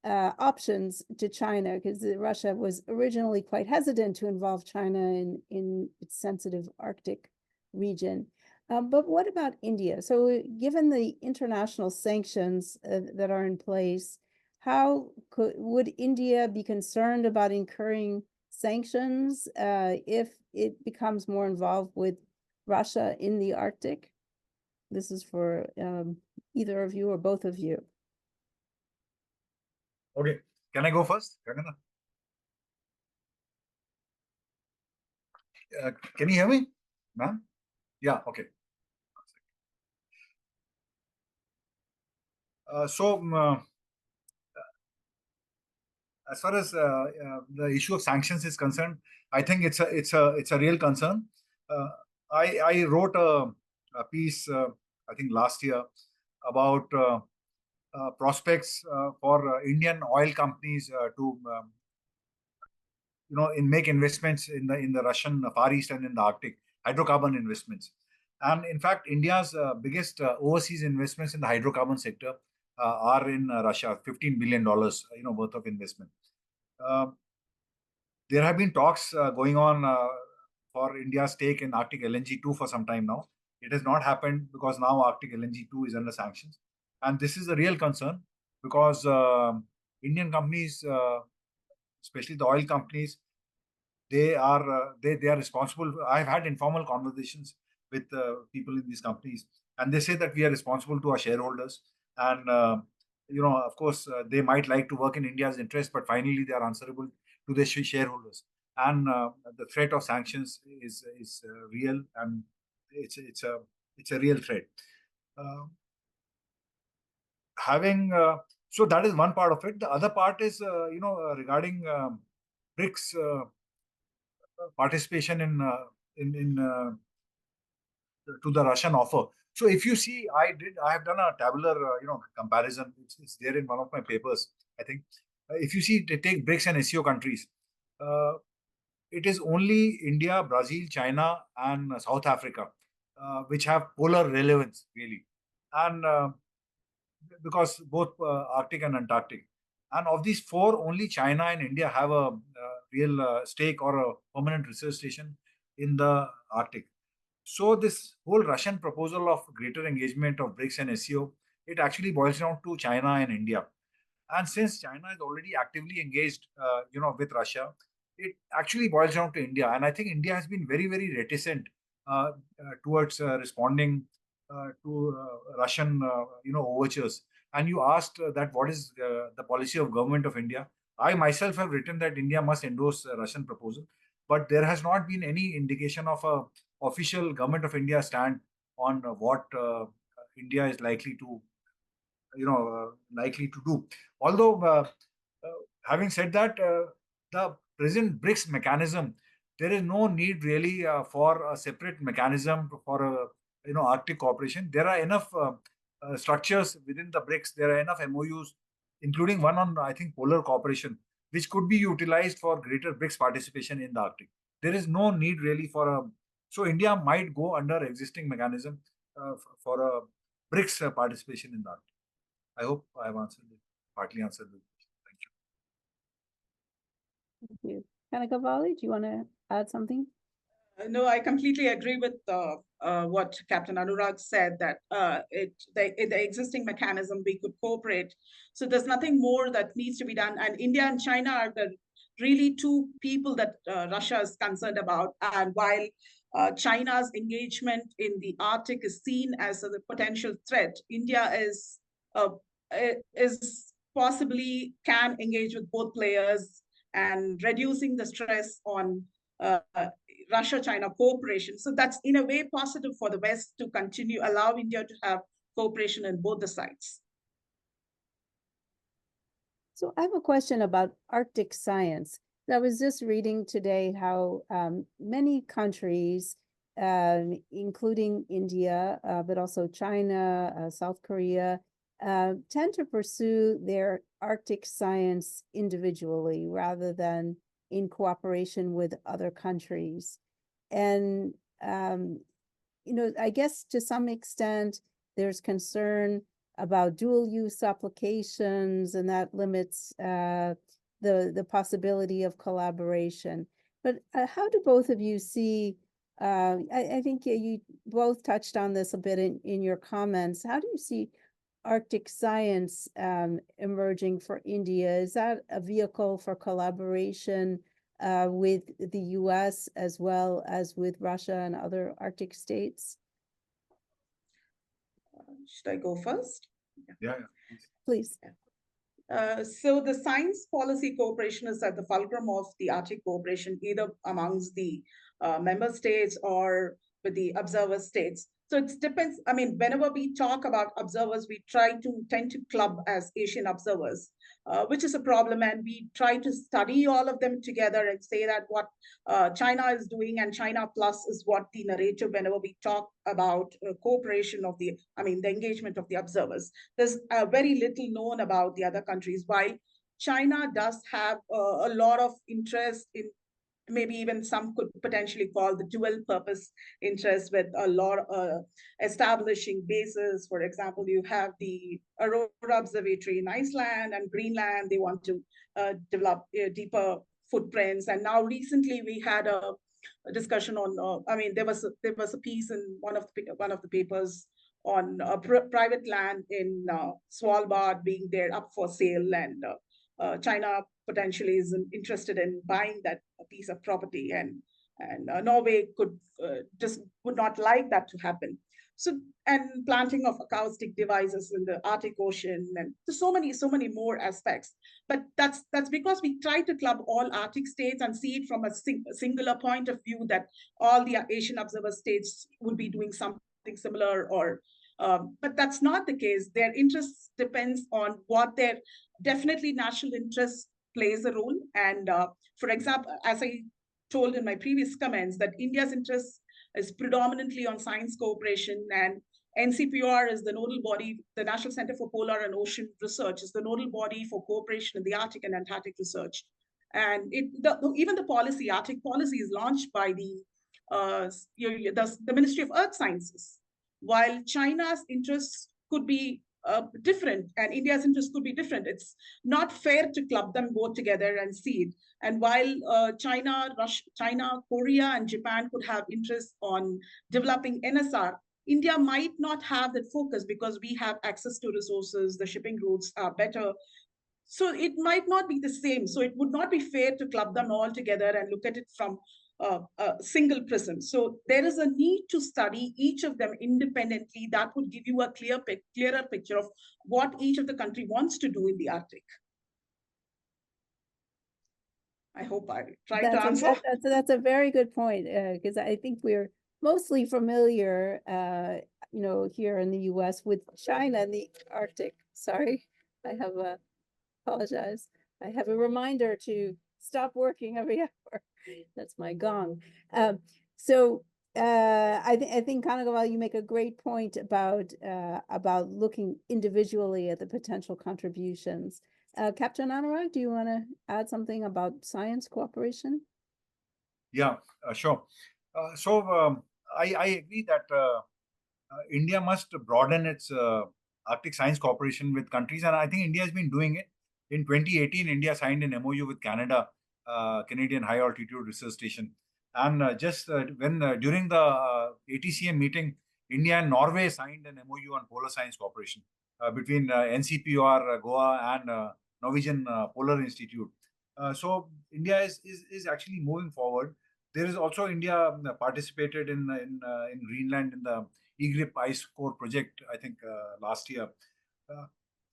options to China, because Russia was originally quite hesitant to involve China in its sensitive Arctic region. But what about India? So given the international sanctions that are in place, would India be concerned about incurring sanctions if it becomes more involved with Russia in the Arctic? This is for either of you or both of you. Okay, can I go first? Can you hear me, ma'am? Yeah, okay. As far as the issue of sanctions is concerned, I think it's a real concern. I wrote a piece, I think last year, about prospects for Indian oil companies to make investments in the Russian Far East and in the Arctic, hydrocarbon investments. And in fact, India's biggest overseas investments in the hydrocarbon sector are in Russia, $15 billion worth of investment. There have been talks going on for India's stake in Arctic LNG-2 for some time now. It has not happened because now Arctic LNG-2 is under sanctions. And this is a real concern because Indian companies, especially the oil companies, they are responsible. I've had informal conversations with people in these companies, and they say that we are responsible to our shareholders. And of course, they might like to work in India's interest, but finally they are answerable to their shareholders. And the threat of sanctions is real, and it's a real threat. So that is one part of it. The other part is regarding BRICS participation in to the Russian offer. So if you see, I have done a tabular, comparison. It's there in one of my papers, I think. If you see, take BRICS and SEO countries, it is only India, Brazil, China, and South Africa, which have polar relevance, really. And because both Arctic and Antarctic. And of these four, only China and India have a real stake or a permanent research station in the Arctic. So this whole Russian proposal of greater engagement of BRICS and SEO, it actually boils down to China and India. And since China is already actively engaged, with Russia, it actually boils down to India. And I think India has been very, very reticent towards responding to Russian, overtures. And you asked that what is the policy of government of India. I myself have written that India must endorse a Russian proposal, but there has not been any indication of a official government of India stand on what India is likely to do. Although, having said that, the present BRICS mechanism, there is no need really for a separate mechanism for a Arctic cooperation. There are enough structures within the BRICS. There are enough MOUs, including one on, I think, polar cooperation, which could be utilized for greater BRICS participation in the Arctic. There is no need really for a. So India might go under existing mechanism for a BRICS participation in the Arctic. I hope I have partly answered the question. Thank you. Thank you. Kanagavalli, do you want to add something? No, I completely agree with what Captain Anurag said, that in the existing mechanism, we could cooperate. So there's nothing more that needs to be done. And India and China are the really two people that Russia is concerned about. And while China's engagement in the Arctic is seen as a potential threat, India is possibly can engage with both players and reducing the stress on Russia-China cooperation. So that's in a way positive for the West to continue, allow India to have cooperation in both the sides. So I have a question about Arctic science. I was just reading today how many countries, including India, but also China, South Korea, tend to pursue their Arctic science individually rather than in cooperation with other countries. And, I guess to some extent, there's concern about dual use applications, and that limits the possibility of collaboration. But how do both of you see, I think you both touched on this a bit in your comments, how do you see Arctic science emerging for India? Is that a vehicle for collaboration with the US as well as with Russia and other Arctic states? Should I go first? Yeah. Please. So the science policy cooperation is at the fulcrum of the Arctic cooperation, either amongst the member states or with the observer states. So it depends. I mean, whenever we talk about observers, we tend to club as Asian observers, which is a problem. And we try to study all of them together and say that what China is doing and China Plus is what the narrative whenever we talk about cooperation of the engagement of the observers. There's very little known about the other countries, while China does have a lot of interest in, maybe even some could potentially call the dual purpose interest, with a lot of establishing bases. For example, you have the Aurora Observatory in Iceland and Greenland. They want to develop deeper footprints. And now recently we had a discussion on, there was a piece in one of the papers on private land in Svalbard being there up for sale, and China potentially is interested in buying that piece of property, and Norway would not like that to happen. So, and planting of acoustic devices in the Arctic Ocean, and so many more aspects. But that's because we try to club all Arctic states and see it from a singular point of view, that all the Asian observer states would be doing something similar, or but that's not the case. Their interests depends on what their definitely national interest plays a role. And for example, as I told in my previous comments, that India's interest is predominantly on science cooperation, and NCPR is the nodal body, the National Center for Polar and Ocean Research is the nodal body for cooperation in the Arctic and Antarctic research. And even the policy, Arctic policy, is launched by the Ministry of Earth Sciences. While China's interests could be different and India's interests could be different, it's not fair to club them both together and see it. And while China, Korea, and Japan could have interests on developing NSR, India might not have that focus because we have access to resources, the shipping routes are better. So it might not be the same. So it would not be fair to club them all together and look at it from a single prism. So there is a need to study each of them independently. That would give you a clearer picture of what each of the country wants to do in the Arctic. I hope I tried to answer. That's a very good point, because I think we're mostly familiar, here in the US with China and the Arctic. Sorry, apologize. I have a reminder to stop working every hour. That's my gong. I think Kanagavalli, you make a great point about looking individually at the potential contributions. Captain Anurag, do you want to add something about science cooperation? Yeah, sure. I agree that India must broaden its Arctic science cooperation with countries, and I think India has been doing it. In 2018, India signed an MOU with Canada, Canadian High Altitude Research Station. And during the ATCM meeting, India and Norway signed an MOU on polar science cooperation between NCPR, Goa, and Norwegian Polar Institute. So India is actually moving forward. There is also India participated in Greenland in the EGRIP Ice Core project, I think last year.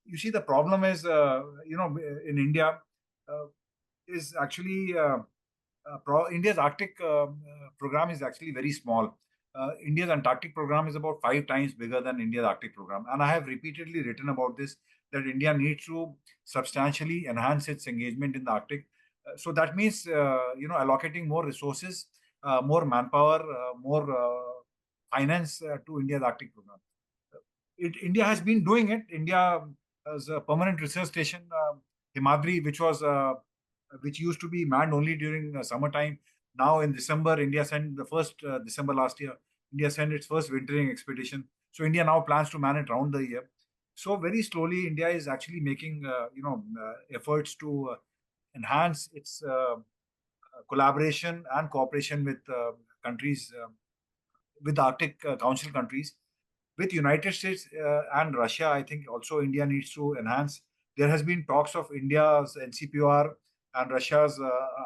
You see, the problem is, in India, is actually India's Arctic program is actually very small. India's Antarctic program is about 5 times bigger than India's Arctic program. And I have repeatedly written about this, that India needs to substantially enhance its engagement in the Arctic. So that means, allocating more resources, more manpower, more finance to India's Arctic program. India has been doing it. India has a permanent research station, Himadri, which used to be manned only during summertime. Now in December, India sent the first December last year, India sent its first wintering expedition. So India now plans to man it round the year. So very slowly, India is actually making efforts to enhance its collaboration and cooperation with countries, with the Arctic Council countries. With United States and Russia, I think also India needs to enhance. There has been talks of India's NCPR and Russia's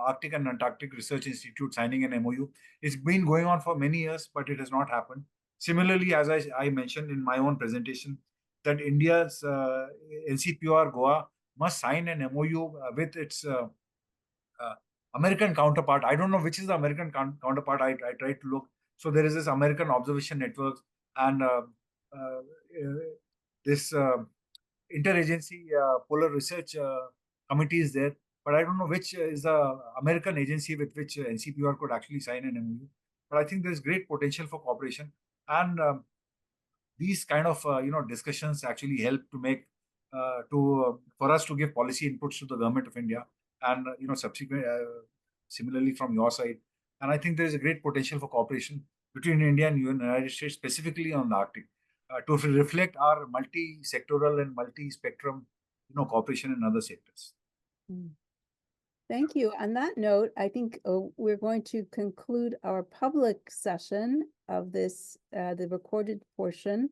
Arctic and Antarctic Research Institute signing an MOU. It's been going on for many years, but it has not happened. Similarly, as I mentioned in my own presentation, that India's NCPR Goa must sign an MOU with its American counterpart. I don't know which is the American counterpart. I tried to look. So there is this American Observation Network and this interagency polar research committee is there. But I don't know which is the American agency with which NCPR could actually sign an MOU. But I think there is great potential for cooperation. And these kind of discussions actually help to make for us to give policy inputs to the government of India, and subsequent similarly from your side. And I think there is a great potential for cooperation between India and United States, specifically on the Arctic, to reflect our multi-sectoral and multi-spectrum cooperation in other sectors. Thank you. On that note, I think we're going to conclude our public session of this, the recorded portion.